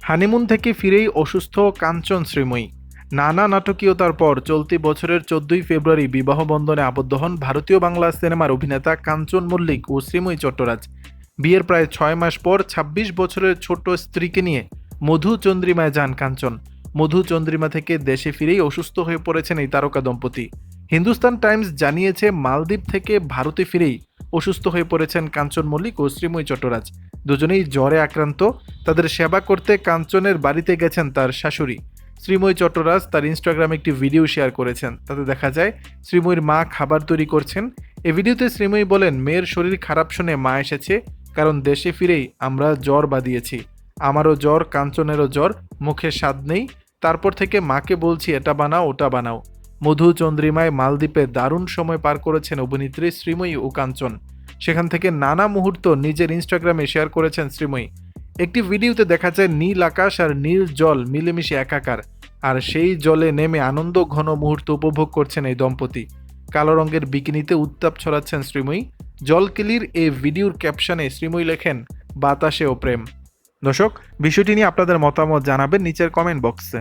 Honeymoon থেকে ফিরেই অসুস্থ কাঞ্চন শ্রীময়ী। নানা নাটকীয়তার পর চলতি বছরের 14ই ফেব্রুয়ারি বিবাহ বন্ধনে আবদ্ধ হন ভারতীয় বাংলা সিনেমার অভিনেতা কাঞ্চন মল্লিক ও শ্রীময়ী চট্টরাজ। বিয়ের প্রায় 6 মাস পর ২৬ বছরের ছোট্ট স্ত্রীকে নিয়ে মধু চন্দ্রিমায় যান কাঞ্চন। মধু চন্দ্রিমা থেকে দেশে ফিরেই অসুস্থ হয়ে পড়েছেন এই তারকা দম্পতি। হিন্দুস্তান টাইমস জানিয়েছে, মালদ্বীপ থেকে ভারতে ফিরেই অসুস্থ হয়ে পড়েছেন কাঞ্চন মল্লিক ও শ্রীময়ী চট্টরাজ। দুজনেই জ্বরে আক্রান্ত। তাদের সেবা করতে কাঞ্চনের বাড়িতে গেছেন তার শাশুড়ি। শ্রীময়ী চট্টরাজ তার ইনস্টাগ্রামে একটি ভিডিও শেয়ার করেছেন। তাতে দেখা যায় শ্রীময়ীর মা খাবার তৈরি করছেন। এই ভিডিওতে শ্রীময়ী বলেন, মেয়ের শরীর খারাপ শুনে মা এসেছে, কারণ দেশে ফিরেই আমরা জ্বর বাঁধিয়েছি। আমারও জ্বর, কাঞ্চনেরও জ্বর, মুখে স্বাদ নেই। তারপর থেকে মাকে বলছি এটা বানাও ওটা বানাও। মধু চন্দ্রিমায় মালদ্বীপে দারুণ সময় পার করেছেন অভিনেত্রী শ্রীময়ী ও কাঞ্চন। সেখান থেকে নানা মুহূর্ত নিজের ইনস্টাগ্রামে শেয়ার করেছেন শ্রীময়ী। একটি ভিডিওতে দেখা যায় নীল আকাশ আর নীল জল মিলেমিশে একাকার, আর সেই জলে নেমে আনন্দ ঘন মুহূর্ত উপভোগ করছেন এই দম্পতি। কালো রঙের বিকিনিতে উত্তাপ ছড়াচ্ছেন শ্রীময়ী। জলকেলির এই ভিডিওর ক্যাপশনে শ্রীময়ী লেখেন, বাতাসে ও প্রেম। দর্শক, বিষয়টি নিয়ে আপনাদের মতামত জানাবেন নিচের কমেন্ট বক্সে।